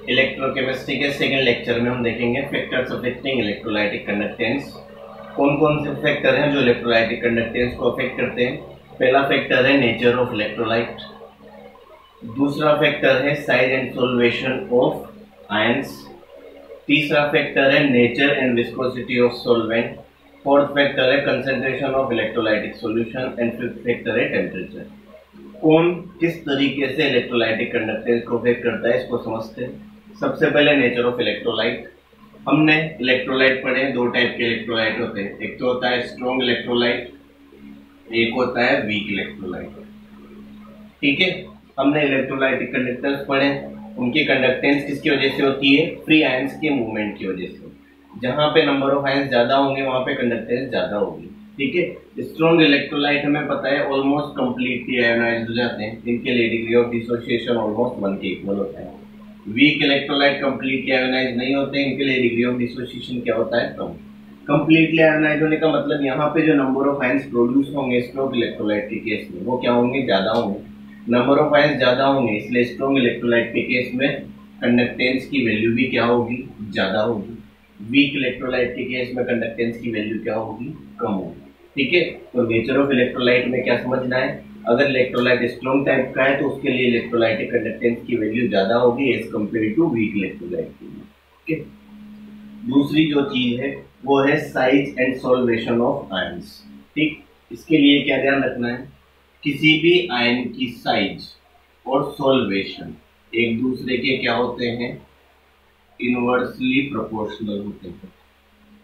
Electrochemistry के second lecture में हम देखेंगे फैक्टर्स अफेक्टिंग इलेक्ट्रोलाइटिक कंडक्टेंस। कौन कौन से फैक्टर हैं जो इलेक्ट्रोलाइटिक कंडक्टेंस को अफेक्ट करते हैं। पहला फैक्टर है नेचर ऑफ इलेक्ट्रोलाइट, दूसरा फैक्टर है size and solvation of ions, तीसरा फैक्टर है nature and viscosity of solvent, fourth factor है concentration of electrolytic solution and fifth factor है टेम्परेचर। कौन किस तरीके से इलेक्ट्रोलाइटिक कंडक्टेंस को अफेक्ट करता है इसको समझते हैं। सबसे पहले नेचर ऑफ इलेक्ट्रोलाइट। हमने इलेक्ट्रोलाइट पढ़े, दो टाइप के इलेक्ट्रोलाइट होते हैं, एक तो होता है स्ट्रॉन्ग इलेक्ट्रोलाइट, एक होता है वीक इलेक्ट्रोलाइट। ठीक है, हमने इलेक्ट्रोलाइटिक कंडक्टेंस पढ़े, उनकी कंडक्टेंस किसकी वजह से होती है, फ्री आयंस के मूवमेंट की वजह से। जहां पे नंबर ऑफ आयंस ज्यादा होंगे वहां पे कंडक्टेंस ज्यादा होगी। ठीक है, स्ट्रॉन्ग इलेक्ट्रोलाइट हमें पता है ऑलमोस्ट कंप्लीटली आयोनाइज्ड हो जाते हैं, इनके लिए डिग्री ऑफ डिसोसिएशन ऑलमोस्ट 1 के इक्वल होता है। वीक इलेक्ट्रोलाइट कंप्लीटली आयोनाइज नहीं होते, इनके लिए डिग्री ऑफ डिसोसिएशन क्या होता है, कम। कंप्लीटली आयोनाइज होने का मतलब यहाँ पे जो नंबर ऑफ आयंस प्रोड्यूस होंगे स्ट्रॉन्ग इलेक्ट्रोलाइट के केस में वो क्या होंगे, ज्यादा होंगे। नंबर ऑफ आयंस ज्यादा होंगे, इसलिए स्ट्रॉन्ग इलेक्ट्रोलाइट के केस में कंडक्टेंस की वैल्यू भी क्या होगी, ज्यादा होगी। वीक इलेक्ट्रोलाइट के केस में कंडक्टेंस की वैल्यू क्या होगी, कम होगी। ठीक है, तो नेचर ऑफ इलेक्ट्रोलाइट में क्या समझना है, अगर इलेक्ट्रोलाइट स्ट्रॉन्ग टाइप का है तो उसके लिए इलेक्ट्रोलाइटिक कंडक्टेंस की वैल्यू ज्यादा होगी as compare to weak electrolyte के लिए। ठीक है, दूसरी जो चीज है वो है size and solvation of ions. ठीक, इसके लिए क्या ध्यान रखना है, किसी भी आयन की साइज और सॉल्वेशन एक दूसरे के क्या होते हैं, इनवर्सली प्रोपोर्शनल होते हैं।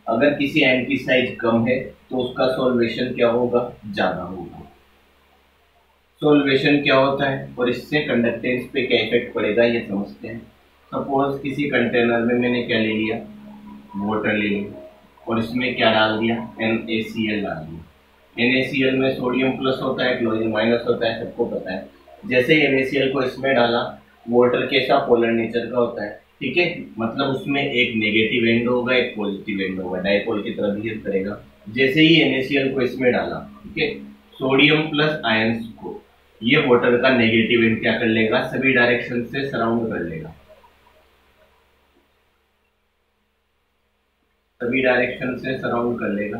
अगर किसी आयन की साइज कम है तो उसका सॉल्वेशन क्या होगा, ज्यादा होगा। सॉल्वेशन क्या होता है और इससे कंडक्टेंस पे क्या इफेक्ट पड़ेगा ये समझते हैं। सपोज किसी कंटेनर में मैंने क्या ले लिया, वाटर ले लिया और इसमें क्या डाल दिया, NaCl डाल दिया। NaCl में सोडियम प्लस होता है, क्लोरीन माइनस होता है, सबको पता है। जैसे ही NaCl को इसमें डाला, वाटर कैसा, पोलर नेचर का होता है। ठीक है, मतलब उसमें एक नेगेटिव एंड होगा, एक पॉजिटिव एंड होगा, डाइपोल की तरह बिहेव करेगा। जैसे ही NaCl को इसमें डाला, ठीक है, सोडियम प्लस आयंस को ये वाटर का नेगेटिव एंड क्या कर लेगा, सभी डायरेक्शन से सराउंड कर लेगा, सभी डायरेक्शन से सराउंड कर लेगा।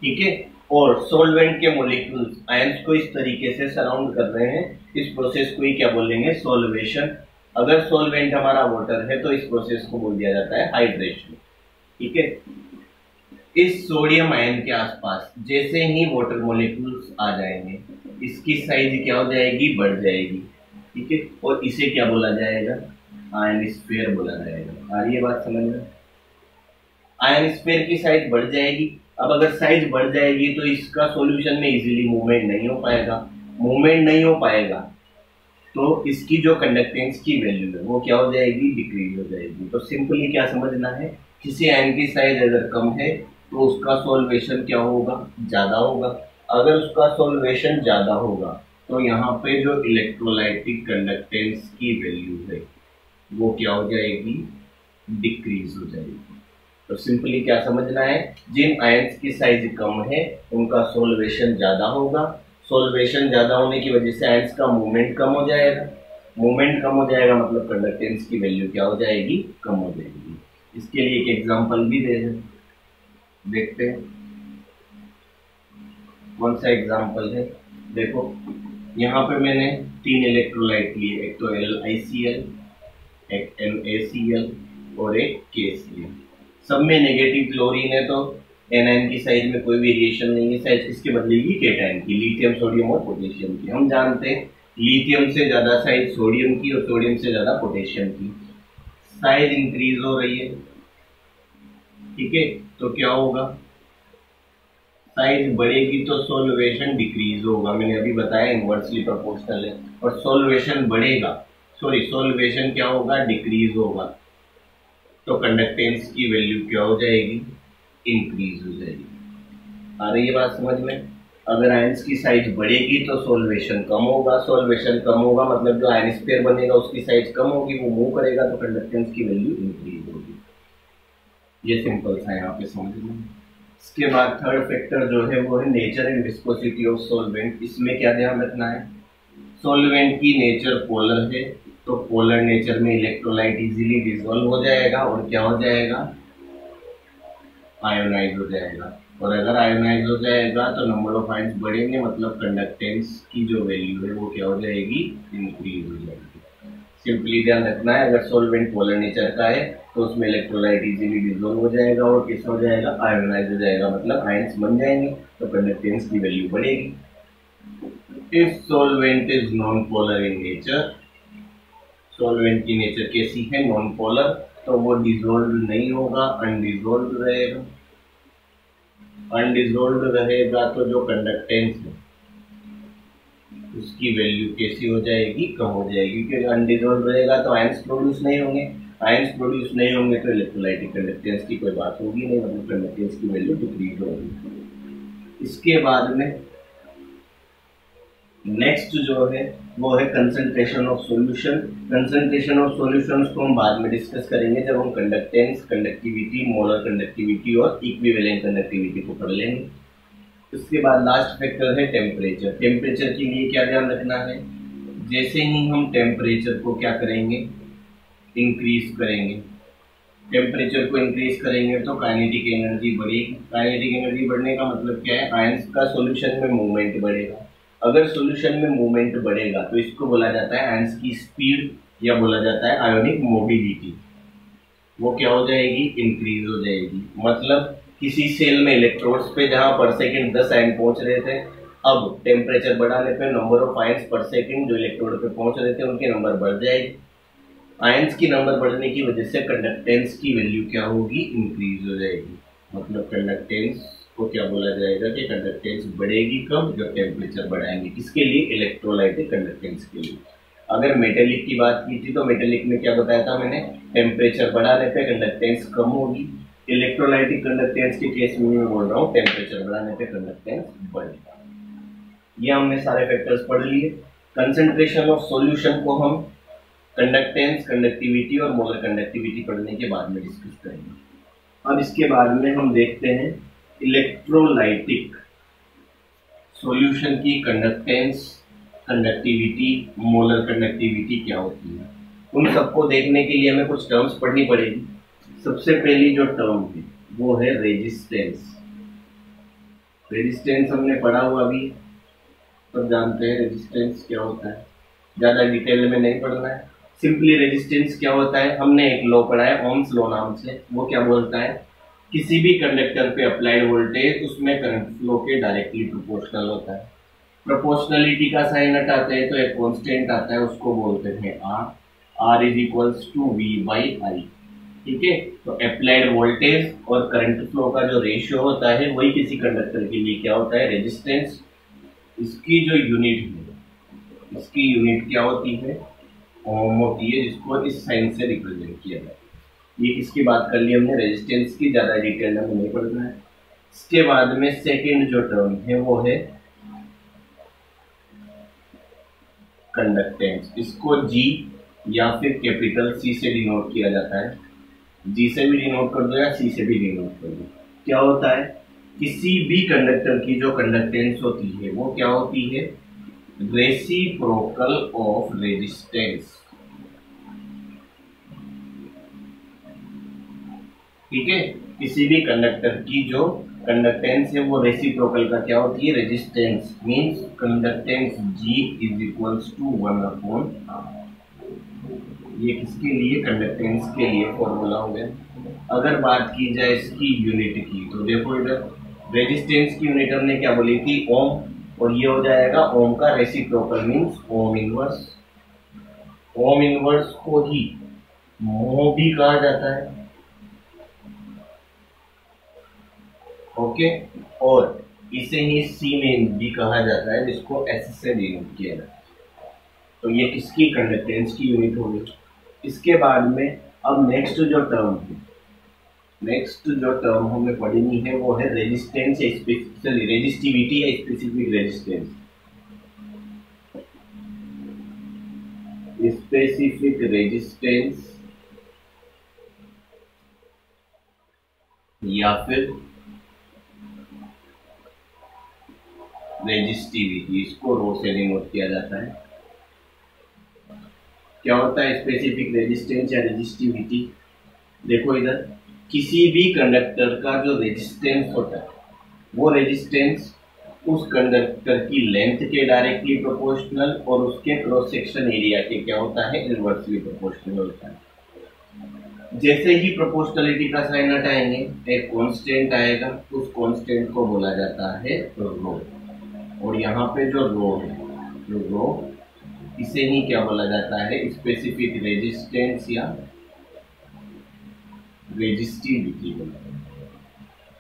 ठीक है, और सॉल्वेंट के मॉलिक्यूल्स आयंस को इस तरीके से सराउंड कर रहे हैं, इस प्रोसेस को ही क्या बोलेंगे, सॉल्वेशन। अगर सॉल्वेंट हमारा वाटर है तो इस प्रोसेस को बोल दिया जाता है हाइड्रेशन। ठीक है, इस सोडियम आयन के आसपास जैसे ही वाटर मॉलिक्यूल्स आ जाएंगे इसकी साइज क्या हो जाएगी, बढ़ जाएगी। ठीक है, और इसे क्या बोला जाएगा, आयनस्फीयर बोला जाएगा। आ रही है बात समझ में, आयनस्फीयर की साइज बढ़ जाएगी। अब अगर साइज बढ़ जाएगी तो इसका सॉल्यूशन में इजीली मूवमेंट नहीं हो पाएगा, मूवमेंट नहीं हो पाएगा तो इसकी जो कंडक्टेंस की वैल्यू है वो क्या हो जाएगी, डिक्रीज हो जाएगी। तो सिंपली क्या समझना है, किसी आयन की साइज अगर कम है तो उसका सॉल्वेशन क्या होगा, ज्यादा होगा। अगर उसका सॉल्वेशन ज्यादा होगा तो यहाँ पे जो इलेक्ट्रोलाइटिक कंडक्टेंस की वैल्यू है वो क्या हो जाएगी, डिक्रीज हो जाएगी। तो सिंपली क्या समझना है, जिन आयंस की साइज कम है उनका सॉल्वेशन ज्यादा होगा, सॉल्वेशन ज्यादा होने की वजह से आयंस का मूवमेंट कम हो जाएगा, मूवमेंट कम हो जाएगा मतलब कंडक्टेंस की वैल्यू क्या हो जाएगी, कम हो जाएगी। इसके लिए एक एग्जांपल भी देखते हैं। कौन सा एग्जांपल है, देखो यहाँ पे मैंने 3 इलेक्ट्रोलाइट लिए, एक तो LiCl, एक NaCl और एक KCl। सब में नेगेटिव क्लोरीन है तो एनायन की साइज में कोई वेरिएशन नहीं है, साइज किसके बदलेगी, केटायन की, लिथियम, सोडियम और पोटेशियम की। हम जानते हैं लिथियम से ज्यादा साइज सोडियम की और सोडियम से ज्यादा पोटेशियम की। साइज इंक्रीज हो रही है, ठीक है, तो क्या होगा, साइज बढ़ेगी तो सॉल्वेशन डिक्रीज होगा। मैंने अभी बताया इनवर्सली प्रोपोर्शनल है, और सॉल्वेशन बढ़ेगा, सॉल्वेशन क्या होगा, डिक्रीज होगा, तो कंडक्टेंस की वैल्यू क्या हो जाएगी, इंक्रीज हो जाएगी। आ रही है बात समझ में। अगर आयंस की साइज बढ़ेगी तो सॉल्वेशन कम होगा, सॉल्वेशन कम होगा मतलब जो आयनस्फीयर बनेगा उसकी साइज कम होगी, वो मूव करेगा तो कंडक्टेंस की वैल्यू इंक्रीज होगी। ये सिंपल सा यहाँ पे समझ लें। इसके बाद थर्ड फैक्टर जो है वो है nature and viscosity of solvent. इसमें क्या ध्यान रखना है, सॉल्वेंट की नेचर पोलर है तो पोलर नेचर में इलेक्ट्रोलाइट इजीली डिसॉल्व हो जाएगा और क्या हो जाएगा, आयोनाइज हो जाएगा। और अगर आयोनाइज हो जाएगा तो नंबर ऑफ आयंस बढ़ेंगे, मतलब कंडक्टेंस की जो वैल्यू है वो क्या हो जाएगी, इंक्रीज हो जाएगी। सिंपली ध्यान रखना है, अगर सॉल्वेंट पोलर नेचर का है तो उसमें इलेक्ट्रोलाइट इजीली डिसॉल्व हो जाएगा और कैसा हो जाएगा, आयोनाइज हो जाएगा, मतलब आयंस बन जाएंगे, तो कंडक्टेंस की वैल्यू बढ़ेगी। If solvent is non polar in nature, solvent की नेचर कैसी है, नॉन पोलर, तो वो डिसॉल्व नहीं होगा, अनडिसॉल्व रहेगा। अनडिसॉल्व रहेगा तो जो कंडक्टेंस है उसकी वैल्यू कैसी हो जाएगी, कम हो जाएगी, क्योंकि अनडिसॉल्व रहेगा तो आयंस प्रोड्यूस नहीं होंगे, आयंस प्रोड्यूस नहीं होंगे तो इलेक्ट्रोलाइटिक कंडक्टेंस की कोई बात होगी नहीं, मतलब कंडक्टेंस की वैल्यू डिक्रीज होगी। इसके बाद में नेक्स्ट जो है वो है concentration of solution. Concentration of solutions को हम बाद में डिस्कस करेंगे जब हम कंडक्टेंस, कंडक्टिविटी, मोलर कंडक्टिविटी और इक्विवेलेंट कंडक्टिविटी को पढ़ लेंगे। उसके बाद लास्ट फैक्टर है टेम्परेचर। टेम्परेचर के लिए क्या ध्यान रखना है, जैसे ही हम टेम्परेचर को क्या करेंगे, इंक्रीज करेंगे, टेम्परेचर को इंक्रीज करेंगे तो काइनेटिक एनर्जी बढ़ेगी। काइनेटिक एनर्जी बढ़ने का मतलब क्या है, आयंस का सॉल्यूशन में मूवमेंट बढ़ेगा। अगर सॉल्यूशन में मूवमेंट बढ़ेगा तो इसको बोला जाता है आयंस की स्पीड, या बोला जाता है आयोनिक मोबिलिटी। वो क्या हो जाएगी, इंक्रीज हो जाएगी। मतलब किसी सेल में इलेक्ट्रोड्स पे जहां पर सेकंड 10 आयन पहुंच रहे थे, अब टेम्परेचर बढ़ाने पे नंबर ऑफ आयंस पर सेकंड जो इलेक्ट्रोड पे पहुंच रहे थे उनके नंबर बढ़ जाएगी। आयंस की नंबर बढ़ने की वजह से कंडक्टेंस की वैल्यू क्या होगी, इंक्रीज हो जाएगी। मतलब कंडक्टेंस को क्या बोला जाएगा कि कंडक्टेंस बढ़ेगी कब, जब टेम्परेचर बढ़ाएंगे। किसके लिए, इलेक्ट्रोलाइटिक कंडक्टेंस के लिए। अगर मेटेलिक की बात की थी तो मेटेलिक में क्या बताया था मैंने, टेम्परेचर बढ़ाने पे कंडक्टेंस कम होगी। इलेक्ट्रोलाइटिक कंडक्टेंस के केस में मैं बोल रहा हूँ टेम्परेचर बढ़ाने पे कंडक्टेंस बढ़ेगा। ये हमने सारे फैक्टर्स पढ़ लिए। कंसंट्रेशन ऑफ सॉल्यूशन को हम कंडक्टेंस, कंडक्टिविटी और मोलर कंडक्टिविटी पढ़ने के बाद में डिस्कस करेंगे। अब इसके बाद में हम देखते हैं इलेक्ट्रोलाइटिक सॉल्यूशन की कंडक्टेंस, कंडक्टिविटी, मोलर कंडक्टिविटी क्या होती है। उन सबको देखने के लिए हमें कुछ टर्म्स पढ़नी पड़ेगी। सबसे पहली जो टर्म है वो है रेजिस्टेंस। रेजिस्टेंस हमने पढ़ा हुआ अभी, सब जानते हैं रेजिस्टेंस क्या होता है, ज्यादा डिटेल में नहीं पढ़ना है। सिंपली रेजिस्टेंस क्या होता है, हमने एक लॉ पढ़ा है ओम्स लॉ नाम से। वो क्या बोलता है, किसी भी कंडक्टर पे अप्लाइड वोल्टेज उसमें करंट फ्लो के डायरेक्टली प्रोपोर्शनल होता है। प्रोपोर्शनलिटी का साइन हटाते हैं तो एक कांस्टेंट आता है, उसको बोलते हैं R. R is equals to V by I. ठीक है, तो अप्लाइड वोल्टेज और करंट फ्लो का जो रेशियो होता है वही किसी कंडक्टर के लिए क्या होता है, रेजिस्टेंस। इसकी जो यूनिट है, इसकी यूनिट क्या होती है, ओम होती है, जिसको इस साइन से रिप्रेजेंट किया जाता है। ये किसकी बात कर ली हमने, रेजिस्टेंस की, ज्यादा डिटेल में नहीं पढ़ना है। इसके बाद में सेकंड जो टर्म है वो है कंडक्टेंस। इसको जी या फिर कैपिटल सी से डिनोट किया जाता है। जी से भी डिनोट कर दो या सी से भी डिनोट कर दो। क्या होता है, किसी भी कंडक्टर की जो कंडक्टेंस होती है वो क्या होती है, रेसिप्रोकल ऑफ रेजिस्टेंस। ठीक है, किसी भी कंडक्टर की जो कंडक्टेंस है वो रेसिप्रोकल का क्या होती है, resistance. Means conductance G is equals to 1/R। ये किसके लिए, कंडक्टेंस के लिए फॉर्मूला हो गया। अगर बात की जाए इसकी यूनिट की तो देखो इधर रेजिस्टेंस की यूनिट हमने क्या बोली थी, ओम, और ये हो जाएगा ओम का reciprocal means ohm inverse. Ohm inverse को ही मोह भी कहा जाता है। ओके, और इसे ही सीमेंस भी कहा जाता है, जिसको एस से डिनोट किया जाता है। तो ये किसकी, कंडक्टेंस की यूनिट होगी। इसके बाद में अब नेक्स्ट जो टर्म है, नेक्स्ट जो टर्म हमें पढ़नी है वो है रेजिस्टेंस, रेजिस्टिविटी या स्पेसिफिक रेजिस्टेंस। स्पेसिफिक रेजिस्टेंस या फिर रेजिस्टिविटी, इसको रो से डिनोट किया जाता है। क्या होता है स्पेसिफिक रेजिस्टेंस या रेजिस्टिविटी? देखो इधर, किसी भी कंडक्टर का जो रेजिस्टेंस होता है वो रेजिस्टेंस उस कंडक्टर की लेंथ के डायरेक्टली प्रोपोर्शनल और उसके क्रॉस सेक्शन एरिया के क्या होता है, इनवर्सली प्रोपोर्शनल होता है। जैसे ही प्रोपोर्शनलिटी का साइन हटाएंगे एक कांस्टेंट आएगा, उस कांस्टेंट को बोला जाता है रो। और यहाँ पे जो रो है, जो रो, इसे ही क्या बोला जाता है, स्पेसिफिक रेजिस्टेंस या रेजिस्टिविटी बोला जाता है।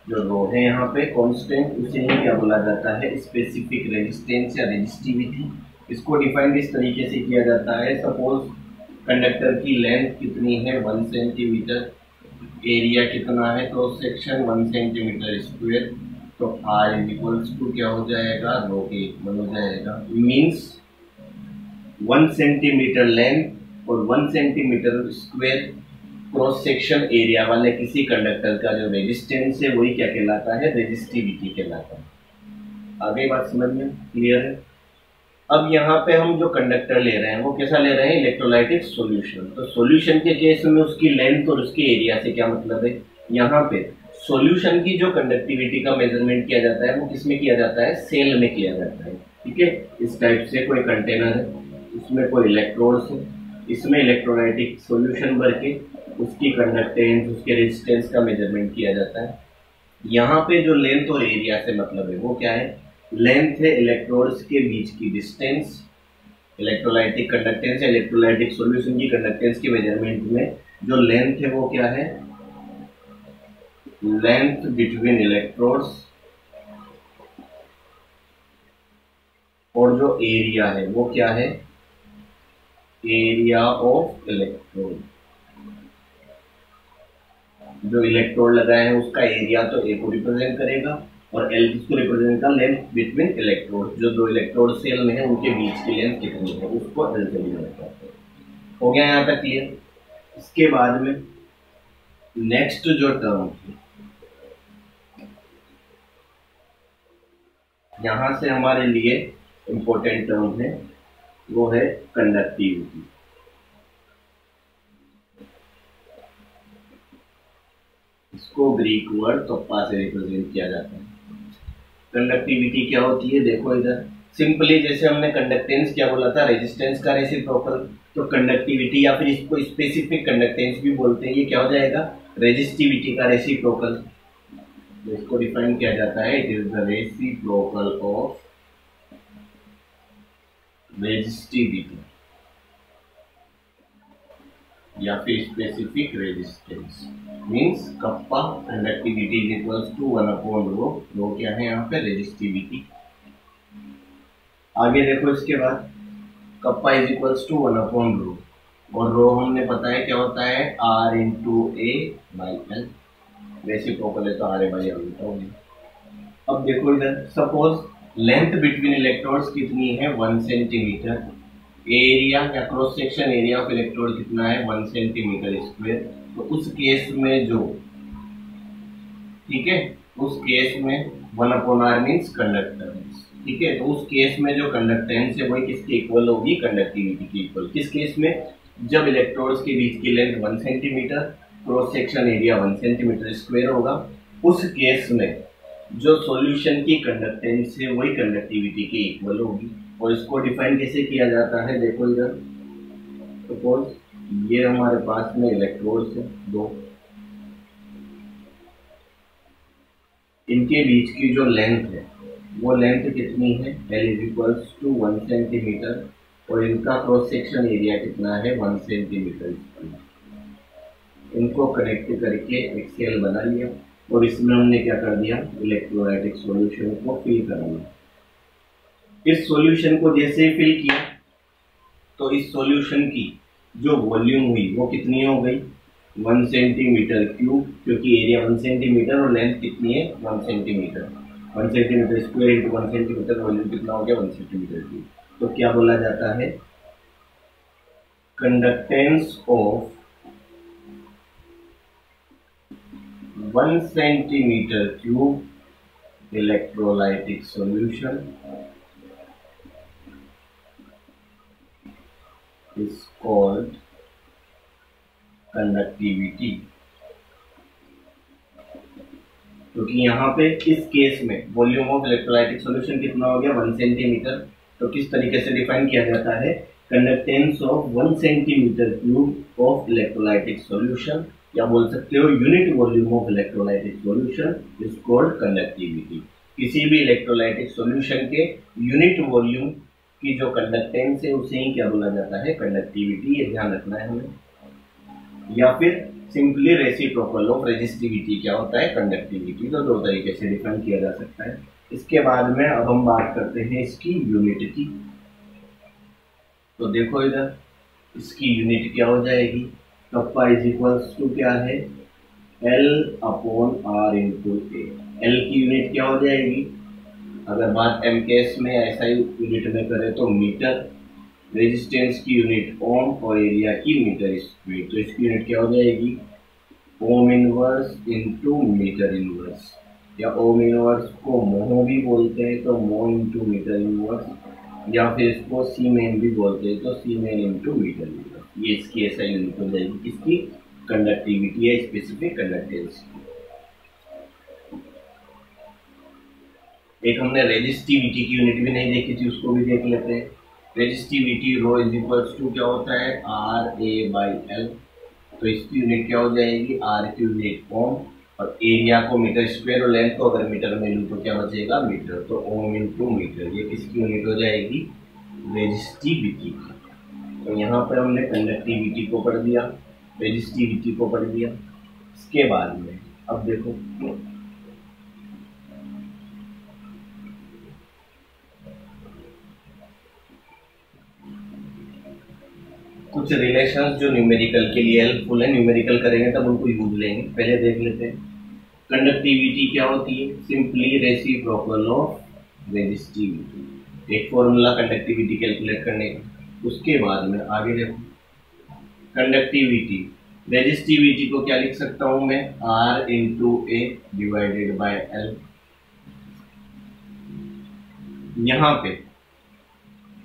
जो रो है यहाँ पे कांस्टेंट, उसे ही क्या बोला जाता है, स्पेसिफिक रेजिस्टेंस या रेजिस्टिविटी। इसको डिफाइन किस तरीके से किया जाता है, सपोज कंडक्टर की लेंथ कितनी है 1 सेंटीमीटर, एरिया कितना है, क्रॉस सेक्शन 1 सेंटीमीटर स्क्वायर, तो R इक्वल्स टू क्या हो जाएगा, रो के इक्वल हो जाएगा। मीन्स 1 सेंटीमीटर लेंथ और 1 centimetre square cross section area वाले किसी कंडक्टर का जो रेजिस्टेंस है वही क्या कहलाता है, रेजिस्टिविटी कहलाता है। आगे बात समझ में क्लियर है? अब यहाँ पे हम जो कंडक्टर ले रहे हैं वो कैसा ले रहे हैं, इलेक्ट्रोलाइटिक सॉल्यूशन। तो सॉल्यूशन के केस में उसकी लेंथ और उसके एरिया से क्या मतलब है, यहाँ पे सॉल्यूशन की जो कंडक्टिविटी का मेजरमेंट किया जाता है वो किसमें किया जाता है, सेल में किया जाता है। ठीक है, इस टाइप से कोई कंटेनर है, उसमें कोई इलेक्ट्रोड्स है, इसमें इलेक्ट्रोलाइटिक सॉल्यूशन भर के उसकी कंडक्टेंस, उसके रेजिस्टेंस का मेजरमेंट किया जाता है। यहाँ पे जो लेंथ और एरिया से मतलब है वो क्या है, लेंथ है इलेक्ट्रोड्स के बीच की डिस्टेंस, इलेक्ट्रोलाइटिक कंडक्टेंस या इलेक्ट्रोलाइटिक सॉल्यूशन की कंडक्टेंस के मेजरमेंट में जो लेंथ है वो क्या है, लेंथ बिटवीन इलेक्ट्रोड्स, और जो एरिया है वो क्या है, एरिया ऑफ इलेक्ट्रोड। जो इलेक्ट्रोड लगाए हैं उसका एरिया तो ए को रिप्रेजेंट करेगा और एल किसको रिप्रेजेंट का, लेंथ बिटवीन इलेक्ट्रोड। जो दो इलेक्ट्रोड सेल में है उनके बीच की लेंथ कितनी है उसको एल से डिनोट करते हैं। हो गया यहाँ तक क्लियर? इसके बाद में नेक्स्ट जो टर्म है, यहां से हमारे लिए इंपॉर्टेंट टर्म है वो है कंडक्टिविटी। इसको ग्रीक वर्ड कप्पा से रिप्रेजेंट किया जाता है। कंडक्टिविटी क्या होती है, देखो इधर सिंपली जैसे हमने कंडक्टेंस क्या बोला था, रेजिस्टेंस का रेसिप्रोकल, तो कंडक्टिविटी या फिर इसको स्पेसिफिक कंडक्टेंस भी बोलते हैं, ये क्या हो जाएगा, रेजिस्टिविटी का रेसिप्रोकल। इसको डिफाइन किया जाता है, it is the reciprocal of resistivity या फिर specific resistance. Means kappa conductivity is equals to 1 upon rho. Rho क्या है यहाँ पे, रेजिस्टिविटी। आगे देखो इसके बाद kappa is equals to 1 upon rho, और रो हमने पता है क्या होता है, R into A by L. Reciprocal है तो R ए बाई एल होता होगा। अब देखो इधर सपोज लेंथ बिटवीन इलेक्ट्रोड्स कितनी है 1 सेंटीमीटर, एरिया या cross section area of electrode कितना है 1 सेंटीमीटर स्क्वायर। तो उस केस में जो, ठीक है, उस केस में 1 अपॉन आर मीन्स कंडक्टेंस। ठीक है, तो उस केस में जो कंडक्टेंस है वही किसके इक्वल होगी, कंडक्टिविटी की इक्वल। किस केस में, जब इलेक्ट्रोड्स के बीच की length 1 centimetre, cross section area 1 centimetre square होगा, उस केस में जो सॉल्यूशन की कंडक्टेंस है वही कंडक्टिविटी के इक्वल होगी। और इसको डिफाइन कैसे किया जाता है, देखो इधर सपोज ये हमारे पास में इलेक्ट्रोड्स है दो, इनके बीच की जो लेंथ है वो लेंथ कितनी है, L is equals to 1 centimetre, और इनका क्रॉस सेक्शन एरिया कितना है 1 सेंटीमीटर। इनको कनेक्ट करके एक सेल बना लिया और इसमें हमने क्या कर दिया, इलेक्ट्रोलाइटिक सॉल्यूशन को फिल कर दिया। इस सॉल्यूशन को जैसे ही फिल किया तो इस सॉल्यूशन की जो वॉल्यूम हुई वो कितनी हो गई, 1 सेंटीमीटर क्यूब, क्योंकि एरिया 1 सेंटीमीटर और लेंथ कितनी है 1 centimetre. 1 centimetre square into 1 centimetre, volume कितना हो गया 1 सेंटीमीटर क्यूब। तो क्या बोला जाता है, conductance of 1 centimetre cube electrolytic solution is called conductivity। क्योंकि यहाँ पे इस केस में वॉल्यूम ऑफ इलेक्ट्रोलाइटिक सॉल्यूशन कितना हो गया 1 सेंटीमीटर। तो किस तरीके से डिफाइन किया जाता है, conductance of 1 centimetre cube of electrolytic solution, या बोल सकते हो unit volume of electrolytic solution is called conductivity. किसी भी इलेक्ट्रोलाइटिक सॉल्यूशन के यूनिट वॉल्यूम की जो कंडक्टेंस है उसे ही क्या बोला जाता है, कंडक्टिविटी। ये ध्यान रखना है हमें। या फिर सिंपली रेसिप्रोकल ऑफ रेजिस्टिविटी क्या होता है, कंडक्टिविटी। तो दो तरीके से डिफाइन किया जा सकता है। इसके बाद में अब हम बात करते हैं इसकी यूनिट की। तो देखो इधर इसकी यूनिट क्या हो जाएगी, कप्पा इज इक्वल्स टू क्या है, L अपॉन R इंटू ए। एल की यूनिट क्या हो जाएगी, अगर बात एमकेएस में ऐसा ही यूनिट में करें तो मीटर, रेजिस्टेंस की यूनिट ओम और एरिया की मीटर स्क्वायर। तो इसकी यूनिट क्या हो जाएगी, ohm inverse into metre inverse, या ओम इनवर्स को मोह भी बोलते हैं तो मोह इंटू मीटर इनवर्स, या फिर इसको सीमेन भी बोलते हैं तो सीमेन इंटू मीटर इनवर्स। ये इसकी ऐसा यूनिट हो जाएगी किसकी, कंडक्टिविटी या स्पेसिफिक कंडक्टेंस की। एक हमने रेजिस्टिविटी की यूनिट भी नहीं देखी थी, उसको भी देख लेते हैं। Resistivity rho is equals to क्या होता है, आर ए बाई एल। तो इसकी यूनिट क्या हो जाएगी, आर की यूनिट ओम, और एरिया को मीटर स्क्वायर और लेंथ को अगर मीटर में लूँ तो क्या बचेगा, मीटर। तो ओम इंटू मीटर, ये किसकी यूनिट हो जाएगी, रेजिस्टिविटी की। तो यहाँ पर हमने कंडक्टिविटी को पढ़ दिया, रेजिस्टिविटी को पढ़ दिया। इसके बाद में अब देखो कुछ रिलेशंस जो न्यूमेरिकल के लिए हेल्पफुल है, न्यूमेरिकल करेंगे तब उनको यूज लेंगे। पहले देख लेते हैं कंडक्टिविटी क्या होती है, सिंपली रेसिप्रोकल ऑफ रेजिस्टिविटी। एक फॉर्मूला कंडक्टिविटी कैलकुलेट करने का। उसके बाद में आगे देखो कंडक्टिविटी, रेजिस्टिविटी को क्या लिख सकता हूं मैं, R into A divided by L. यहाँ पे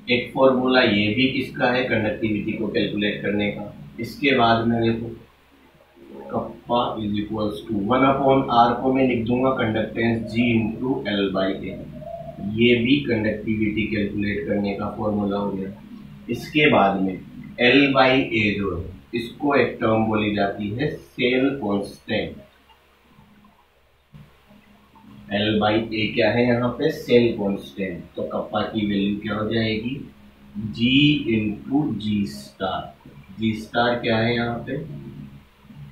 एक फॉर्मूला ये भी किसका है, कंडक्टिविटी को कैलकुलेट करने का। इसके बाद में देखो kappa is equals to 1 upon R को मैं लिख दूंगा conductance G into L by A. ये भी कंडक्टिविटी कैलकुलेट करने का फॉर्मूला हो गया। इसके बाद में एल बाई ए जो है इसको एक टर्म बोली जाती है सेल कांस्टेंट। एल बाई ए क्या है यहाँ पे, सेल कांस्टेंट। तो कप्पा की वैल्यू क्या हो जाएगी, जी इंटू जी स्टार। जी स्टार क्या है यहाँ पे,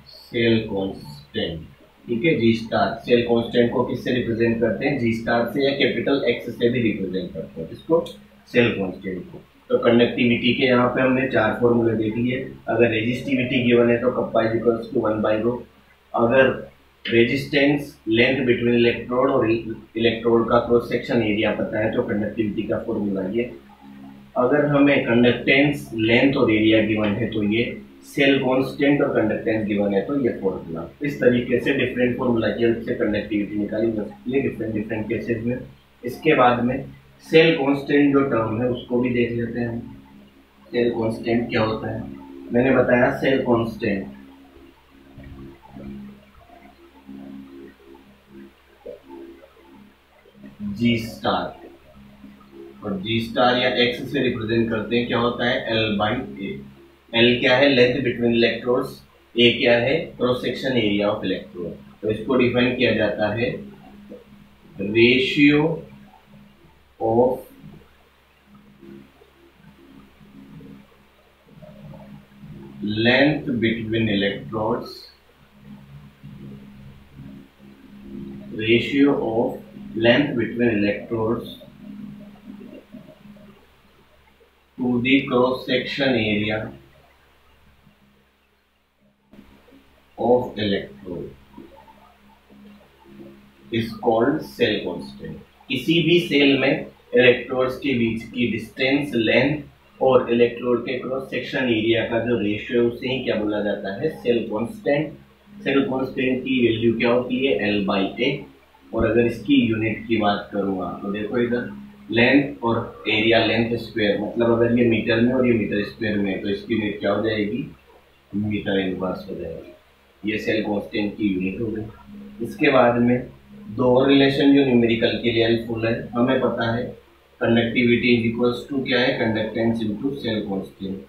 सेल कांस्टेंट। ठीक है, जी स्टार सेल कांस्टेंट को किससे रिप्रेजेंट करते हैं, जी स्टार से, या कैपिटल एक्स से भी रिप्रेजेंट करते हैं इसको, सेल कांस्टेंट को। तो कंडक्टिविटी के यहाँ पे हमने 4 फॉर्मूले देख लिए। अगर रेजिस्टिविटी गिवन है तो kappa is equals to 1 by rho. अगर रेजिस्टेंस लेंथ बिटवीन इलेक्ट्रोड और इलेक्ट्रोड का क्रॉस सेक्शन एरिया पता है तो कंडक्टिविटी का फॉर्मूला ये। अगर हमें कंडक्टेंस लेंथ और एरिया गिवन है तो ये, सेल कांस्टेंट और कंडक्टेंस गिवन है तो ये फॉर्मूला। इस तरीके से डिफरेंट फॉर्मूला की हेल्प से कंडक्टिविटी निकाली जा सकती है डिफरेंट डिफरेंट केसेस में। इसके बाद में सेल कांस्टेंट जो टर्म है उसको भी देख लेते हैं। सेल कांस्टेंट क्या होता है, मैंने बताया सेल कांस्टेंट जी स्टार, और जी स्टार या एक्स से रिप्रेजेंट करते हैं क्या होता है, एल बाई ए। एल क्या है, लेंथ बिटवीन इलेक्ट्रोड्स, ए क्या है, cross section area of electrode. तो इसको डिफाइन किया जाता है ratio of length between electrodes, ratio of length between electrodes to the cross section area of electrode is called cell constant। किसी भी सेल में इलेक्ट्रोड्स के बीच की डिस्टेंस, लेंथ और इलेक्ट्रोड के क्रॉस सेक्शन एरिया का जो रेशियो उसे ही क्या बोला जाता है, सेल कांस्टेंट। सेल कांस्टेंट की वैल्यू क्या होती है, एल बाई ए। और अगर इसकी यूनिट की बात करूंगा तो देखो इधर लेंथ और एरिया, लेंथ स्क्वायर मतलब अगर ये मीटर में और ये मीटर स्क्वायर में है तो इसकी यूनिट क्या हो जाएगी, मीटर इनवर्स हो जाएगी। ये सेल कांस्टेंट की यूनिट हो गई। इसके बाद में दो और रिलेशन जो न्यूमेरिकल के लिए हेल्पफुल है, हमें पता है कंडक्टिविटी इज इक्वल्स टू क्या है, कंडक्टेंस इनटू सेल कांस्टेंट।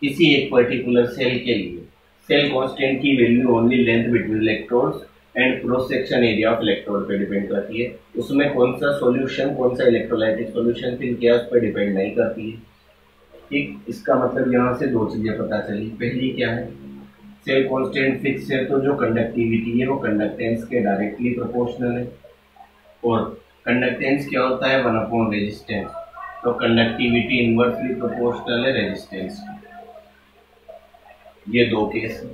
किसी एक पर्टिकुलर सेल के लिए सेल कांस्टेंट की value only length between electrodes and cross section area of electrode पे डिपेंड करती है। उसमें कौन सा सॉल्यूशन, कौन सा इलेक्ट्रोलाइटिक सॉल्यूशन फिल किया उस पर डिपेंड नहीं करती है। ठीक, इसका मतलब यहाँ से दो चीजें पता चली। पहली क्या है, सेल कांस्टेंट फिक्स है तो जो कंडक्टिविटी है वो कंडक्टेंस के डायरेक्टली प्रोपोर्शनल है, और कंडक्टेंस क्या होता है, 1 रेजिस्टेंस, तो कंडक्टिविटी इनवर्सली प्रोपोर्शनल है रेजिस्टेंस। ये दो केस है,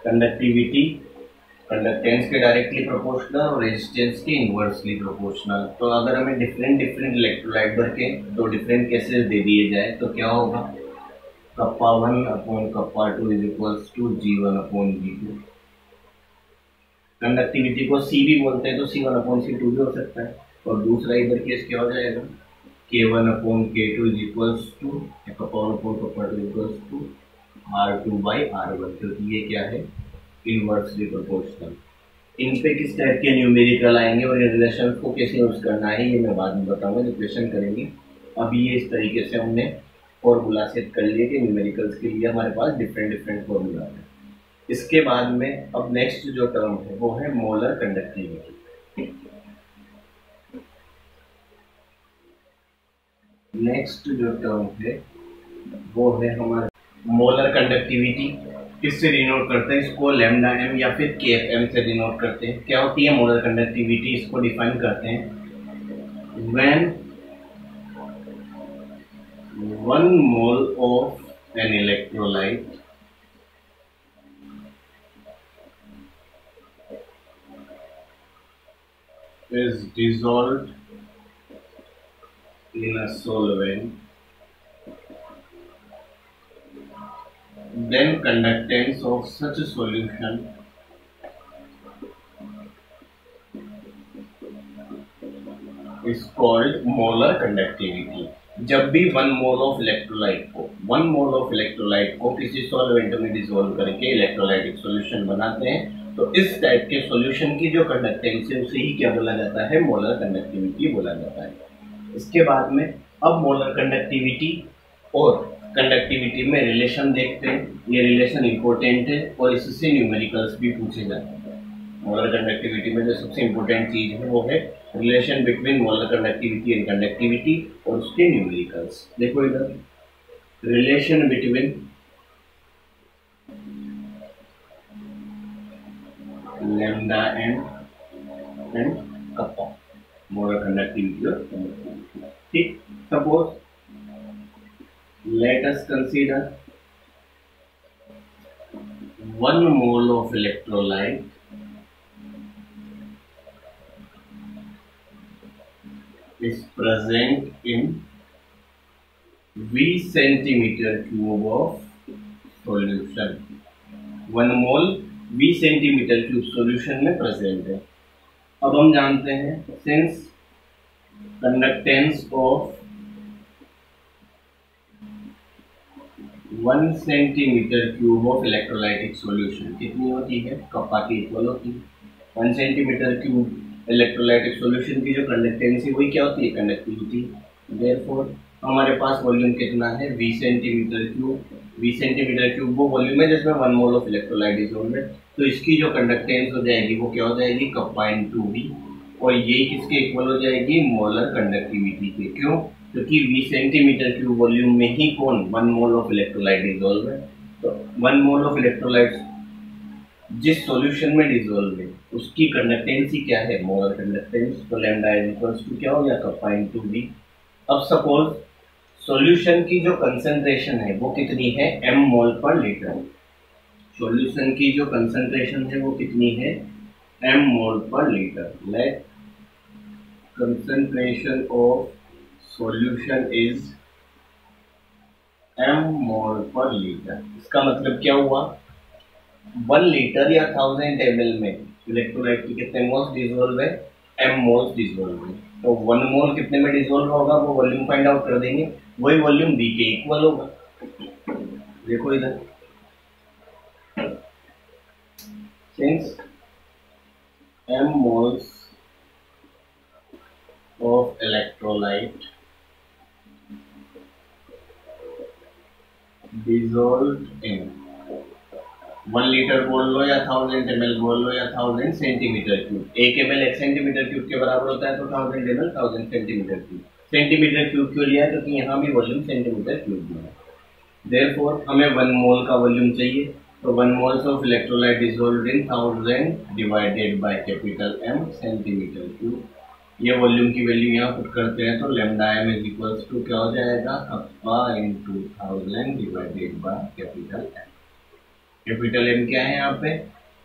कंडक्टिविटी कंडक्टेंस के डायरेक्टली प्रोपोर्शनल और रेजिस्टेंस के इनवर्सली प्रोपोर्शनल। तो अगर हमें डिफरेंट इलेक्ट्रोलाइट भर के दो डिफरेंट केसेस दे दिए जाए तो क्या होगा, kappa 1 upon kappa 2 is equals to G1 upon G2। Conductivity को C भी बोलते हैं तो C1 अपॉन C2 भी हो सकता है। और दूसरा इधर केस क्या हो जाएगा, K1 upon K2 is equals to kappa 1 upon kappa 2 equals to R2 by R1, क्योंकि ये क्या है, इनवर्सली प्रोपोर्शनल। इन पे किस टाइप के न्यूमेरिकल आएंगे और इन रिलेशन को कैसे यूज करना है ये मैं बाद में बताऊंगा जब क्वेश्चन करेंगे। अभी ये इस तरीके से हमने फॉर्मूला सेट कर लिए कि न्यूमेरिकल्स के लिए हमारे पास डिफरेंट फॉर्मूला है। इसके बाद में अब नेक्स्ट जो टर्म है वो है मोलर कंडक्टिविटी। नेक्स्ट जो टर्म है वो है हमारा मोलर कंडक्टिविटी। किससे डिनोट करते हैं इसको, लैम्डा एम या फिर के एफ एम से डिनोट करते हैं। क्या होती है मोलर कंडक्टिविटी, इसको डिफाइन करते हैं when 1 mole of an electrolyte is dissolved in a solvent, then conductance of such a solution is called molar conductivity। जब भी 1 मोल ऑफ इलेक्ट्रोलाइट को किसी सॉल्वेंट में डिसॉल्व करके इलेक्ट्रोलाइटिक सॉल्यूशन बनाते हैं तो इस टाइप के सॉल्यूशन की जो कंडक्टेंस है उसे ही क्या बोला जाता है, मोलर कंडक्टिविटी बोला जाता है। इसके बाद में अब मोलर कंडक्टिविटी और कंडक्टिविटी में रिलेशन देखते हैं। ये रिलेशन इंपॉर्टेंट है और इससे न्यूमेरिकल्स भी पूछे जाते हैं। मोलर कंडक्टिविटी में जो सबसे इंपॉर्टेंट चीज है वो है relation between molar conductivity and conductivity और उसके न्यूमेरिकल्स। देखो इधर relation between lambda and kappa, molar conductivity और कंडक्टिविटी। ठीक, suppose let us consider 1 mole of electrolyte is present in V centimeter cube of solution। 1 mole V centimeter cube solution में present है। अब हम जानते हैं since conductance of 1 centimetre cube of electrolytic solution कितनी होती है, कप्पा की इक्वल होती है। 1 सेंटीमीटर क्यूब इलेक्ट्रोलाइटिक सॉल्यूशन की जो कंडक्टेंस है वही क्या होती है, कंडक्टिविटी। देयरफॉर हमारे पास वॉल्यूम कितना है, V centimetre cube. V centimetre cube वो वॉल्यूम है जिसमें 1 मोल ऑफ इलेक्ट्रोलाइट डिसॉल्व्ड है, तो इसकी जो कंडक्टेंस हो जाएगी वो क्या हो जाएगी, कप्पा इनटू V, और ये किसके इक्वल हो जाएगी, मोलर कंडक्टिविटी के। क्यों, क्योंकि 20 सेंटीमीटर क्यूब वॉल्यूम में ही कौन 1 मोल ऑफ इलेक्ट्रोलाइट डिसॉल्व है। तो 1 मोल ऑफ इलेक्ट्रोलाइट जिस सॉल्यूशन में डिसॉल्व है उसकी कंडक्टेंसी क्या है, मोलर कंडक्टेंस। तो लैम्डा इज इक्वल्स टू क्या हो गया, कप्पा इनटू V। अब सपोज सॉल्यूशन की जो कंसंट्रेशन है वो कितनी है, m mole per litre. Solution की जो कंसंट्रेशन है वो कितनी है, m mole per litre. Let concentration of solution is m mole per litre. इसका मतलब क्या हुआ, 1 लीटर या 1000 ml में इलेक्ट्रोलाइट की कितने मोल्स डिसॉल्व है, m मोल्स डिसॉल्व है। तो 1 मोल कितने में डिसॉल्व होगा वो वॉल्यूम फाइंड आउट कर देंगे, वही वॉल्यूम बी के इक्वल होगा। देखो इधर, since m moles of electrolyte dissolved in 1 litre बोल लो या 1000 ml बोल लो या 1000 centimetre cube, 1 ml 1 centimetre cube के बराबर होता है, तो 1000 ml 1000 centimetre cube. Centimetre cube क्यों लिया है, क्योंकि यहाँ भी वॉल्यूम सेंटीमीटर क्यूब में है। देयरफॉर हमें 1 मोल का वॉल्यूम चाहिए, तो 1 moles of electrolyte dissolved in 1000 divided by capital M centimetre cube. ये वॉल्यूम की वैल्यू यहाँ पुट करते हैं, तो lambda m is equals to क्या हो जाएगा, kappa into 1000 divided by capital M। Capital M क्या है यहाँ पे,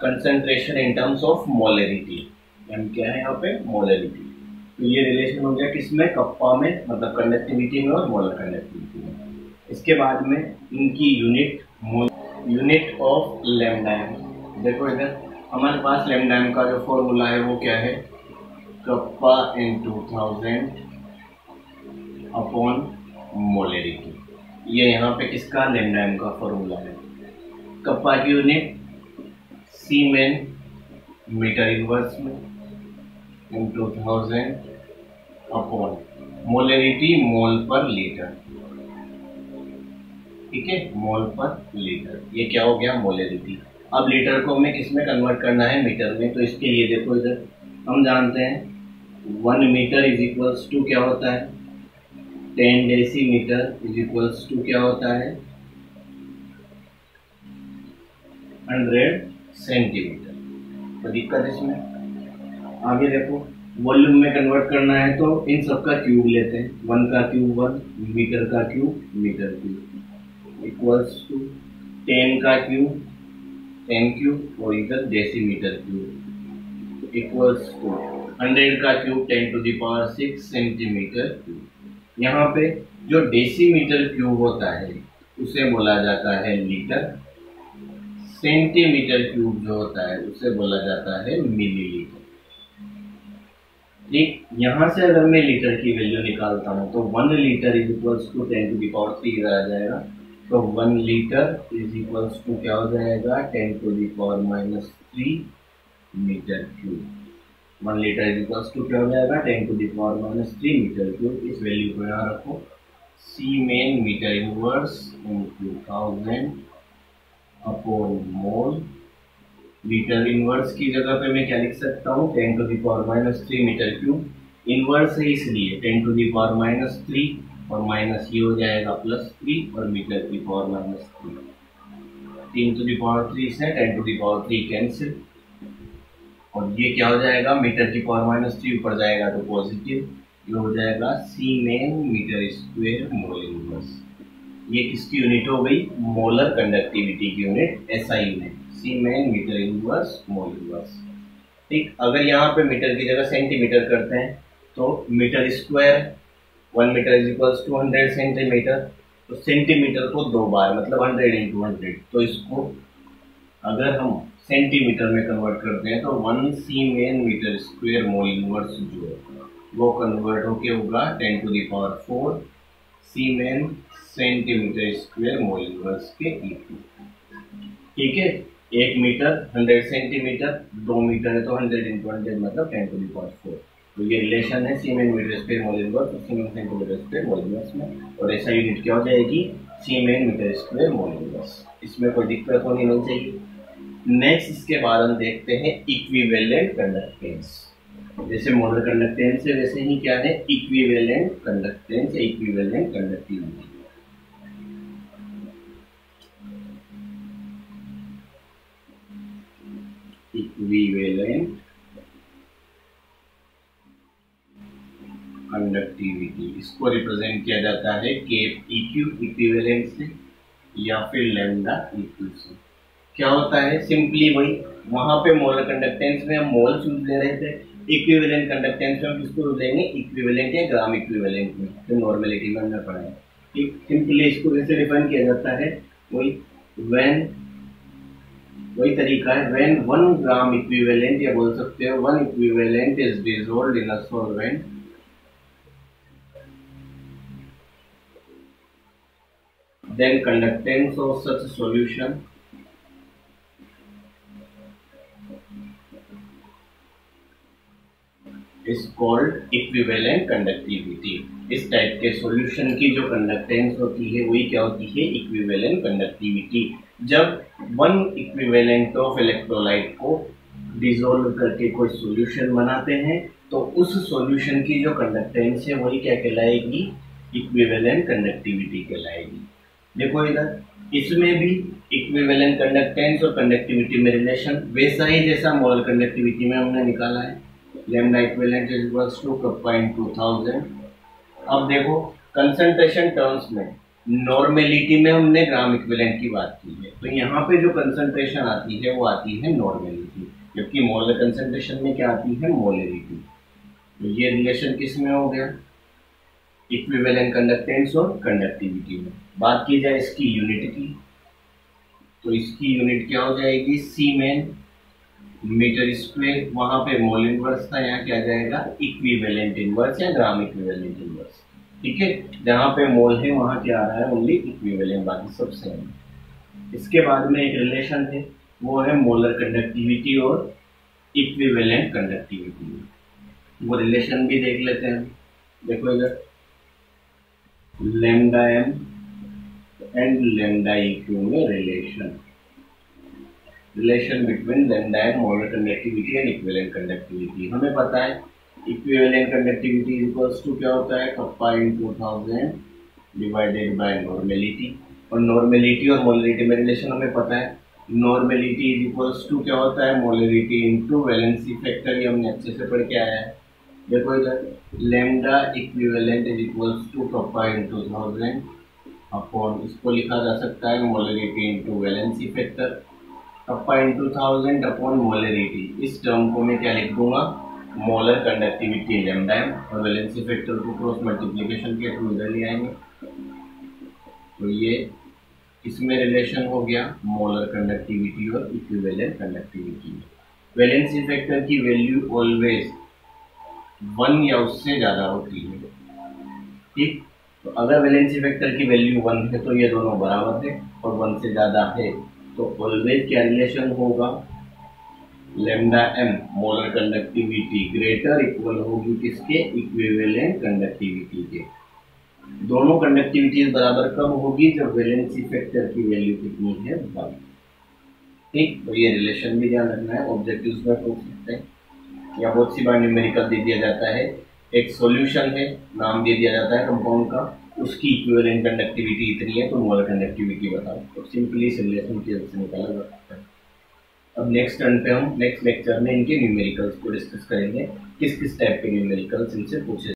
concentration in terms of molarity. M क्या है यहाँ पे, मोलरिटी। तो ये रिलेशन हो गया किसमें, कप्पा में, मतलब कंडक्टिविटी में और मोलर कंडक्टिविटी में। इसके बाद में इनकी यूनिट ऑफ लैम्डा m। देखो इधर हमारे पास लैम्डा m का जो फॉर्मूला है वो क्या है, कप्पा इंटू 1000 अपॉन मोलरिटी। ये यहाँ पे किसका, लैम्डा m का फॉर्मूला है। कप्पा की यूनिट सीमेन मीटर इनवर्स में इंटू 1000 अपॉन मोलरिटी मोल पर लीटर, ठीक है, मोल पर लीटर। ये क्या हो गया, मोलरिटी। अब लीटर को हमें किस में कन्वर्ट करना है, मीटर में। तो इसके लिए देखो इधर हम जानते हैं 1 मीटर इज इक्वल्स टू क्या होता है, 10 डेसीमीटर इज इक्वल्स टू क्या होता है, 100 सेंटीमीटर। तो दिक्कत इसमें आगे देखो, वॉल्यूम में कन्वर्ट करना है तो इन सब का क्यूब लेते हैं, 1 का क्यूब 1, मीटर का cube metre cube equals to 10 का क्यूब 10 क्यूब और इधर डेसीमीटर क्यूब इक्वल्स टू 100 का cube 10 to the power 6 centimetre cube. यहाँ पे जो डेसीमीटर क्यूब होता है उसे बोला जाता है लीटर, सेंटीमीटर क्यूब जो होता है उसे बोला जाता है मिलीलीटर। ठीक, यहाँ से अगर मैं लीटर की वैल्यू निकालता हूँ तो 1 litre is equals to 10 to the power 3 आ जाएगा। तो 1 लीटर इज इक्वल्स टू क्या हो जाएगा, 10 to the power -3 metre cube. 1 litre is equals to क्या हो जाएगा, 10 to the power -3 metre cube. इस वैल्यू को यहाँ रखो, siemens metre inverse into 1000 upon mole. Litre inverse की जगह पे मैं क्या लिख सकता हूँ, 10 to the power -3 metre cube. Inverse है इसलिए 10 टू द पावर -3 और माइनस ये हो जाएगा +3 और मीटर की पावर -3। 3 टू द पावर 3 से 10 टू द पावर 3 कैंसिल और ये क्या हो जाएगा, मीटर की पावर -3 ऊपर जाएगा तो पॉजिटिव, ये हो जाएगा siemens metre square mole inverse. ये किसकी यूनिट हो गई, मोलर कंडक्टिविटी की unit, SI unit, siemens metre inverse mole inverse. ठीक, अगर यहाँ पे मीटर की जगह सेंटीमीटर करते हैं तो metre square 1 metre is equals to 100 centimetre. तो सेंटीमीटर को 2 बार मतलब 100 इंटू 100, तो इसको अगर हम सेंटीमीटर में कन्वर्ट करते हैं तो 1 siemens metre square mole inverse जो है वो कन्वर्ट होके होगा 10 to the power 4 siemens centimetre square mole inverse के इक्वल। ठीक है, 1 मीटर 100 सेंटीमीटर, 2 मीटर है तो 100 इंटू 100 मतलब 10 टू द पावर 4। तो ये रिलेशन है सीमेन मीटर स्क्वायर मोल इनवर्स और सीमेन सेंटीमीटर स्क्वायर मोल इनवर्स में, और ऐसा यूनिट क्या हो जाएगी, सीमेन मीटर स्क्वायर मोल इनवर्स। इसमें कोई दिक्कत होनी नहीं चाहिए। नेक्स्ट इसके बाद हम देखते हैं इक्विवेलेंट कंडक्टेंस। जैसे मोलर कंडक्टेंस है वैसे ही क्या है, equivalent conductance, equivalent conductivity. Equivalent conductivity, इसको रिप्रेजेंट किया जाता है केप इक्यू इक्विवेलेंट से या फिर लैम्डा इक्यू से। क्या होता है, सिंपली वही, वहां पे मोलर कंडक्टेंस में हम मोल चूज ले रहे थे, इक्विवेलेंट कंडक्टेंस में हम किसको यूज लेंगे, इक्विवेलेंट या ग्राम इक्विवेलेंट में, तो नॉर्मेलिटी में हमने पढ़ा है। ठीक, सिंपली इसको कैसे डिफाइन किया जाता है, वही तरीका है, व्हेन 1 ग्राम इक्विवेलेंट, या बोल सकते हो 1 equivalent is dissolved in a solvent then conductance of such solution is called equivalent conductivity। इस टाइप के सॉल्यूशन की जो कंडक्टेंस होती है वही क्या होती है, इक्विवेलेंट कंडक्टिविटी। जब वन इक्विवेलेंट ऑफ इलेक्ट्रोलाइट को डिसॉल्व करके कोई सॉल्यूशन बनाते हैं तो उस सॉल्यूशन की जो कंडक्टेंस है वही क्या कहलाएगी, इक्विवेलेंट कंडक्टिविटी कहलाएगी। देखो इधर इसमें भी इक्विवेलेंट कंडक्टेंस और कंडक्टिविटी में रिलेशन वैसा ही जैसा मोलर कंडक्टिविटी में हमने निकाला है, lambda equivalent is equals to kappa into 1000। अब देखो कंसंट्रेशन टर्म्स में नॉर्मेलिटी में हमने ग्राम इक्विवेलेंट की बात की है, तो यहाँ पे जो कंसंट्रेशन आती है वो आती है नॉर्मेलिटी, जबकि मोलर कंसंट्रेशन में क्या आती है, मोलरिटी। तो ये रिलेशन किस में हो गया, इक्विवेलेंट कंडक्टेंस और कंडक्टिविटी में। बात की जाए इसकी यूनिट की, तो इसकी यूनिट क्या हो जाएगी, सीमेन मीटर स्क्वायर। वहां पे मोल इनवर्स था, यहाँ क्या जाएगा, इक्विवेलेंट इनवर्स या ग्राम इक्विवेलेंट इनवर्स। ठीक है, जहां पे मोल है वहां क्या आ रहा है, ओनली इक्विवेलेंट, बाकी सब सेम। इसके बाद में एक रिलेशन है, वो है मोलर कंडक्टिविटी और इक्विवेलेंट कंडक्टिविटी। वो रिलेशन भी देख लेते हैं। देखो इधर lambda M and lambda eq में relation between lambda and molar conductivity and equivalent conductivity. हमें पता है equivalent conductivity is equals to क्या होता है, kappa into 1000 divided by normality. और नॉर्मेलिटी और मोलरिटी में रिलेशन हमें पता है, नॉर्मेलिटी इज इक्वल्स टू क्या होता है, मोलरिटी इनटू वैलेंसी फैक्टर। ये हमने अच्छे से पढ़ के आया है। देखो इधर lambda equivalent is equals to kappa into 1000 upon, इसको लिखा जा सकता है molarity into valency factor, kappa into 1000 upon molarity. इस टर्म को मैं क्या लिख दूंगा, मोलर कंडक्टिविटी लैम्डा एम, और वैलेंसी फैक्टर को क्रॉस मल्टीप्लिकेशन के थ्रू इधर ले आएंगे। तो ये इसमें रिलेशन हो गया मोलर कंडक्टिविटी और इक्विवेलेंट कंडक्टिविटी में। वैलेंसी फैक्टर की वैल्यू ऑलवेज 1 या उससे ज़्यादा होती है। ठीक, तो अगर वैलेंसी फैक्टर की वैल्यू 1 है तो ये दोनों बराबर है, और 1 से ज़्यादा है तो ऑलवेज क्या रिलेशन होगा, lambda M molar conductivity greater equal होगी किसके, इक्विवेलेंट कंडक्टिविटी के। दोनों कंडक्टिविटीज बराबर कब होगी, जब वैलेंसी फैक्टर की वैल्यू कितनी है, 1। ठीक, तो ये रिलेशन भी ध्यान रखना है, ऑब्जेक्टिव्स में पूछ सकते हैं या बहुत सी बार न्यूमेरिकल दे दिया जाता है। एक सॉल्यूशन है, नाम दे दिया जाता है कंपाउंड का, उसकी इक्विवेलेंट कंडक्टिविटी इतनी है तो मोलर कंडक्टिविटी बताओ, तो सिंपली इस रिलेशन की हेल्प से निकाला जा सकता है। अब नेक्स्ट टर्न पे हम नेक्स्ट लेक्चर में इनके न्यूमेरिकल्स को डिस्कस करेंगे, किस किस टाइप के न्यूमेरिकल्स इनसे पूछे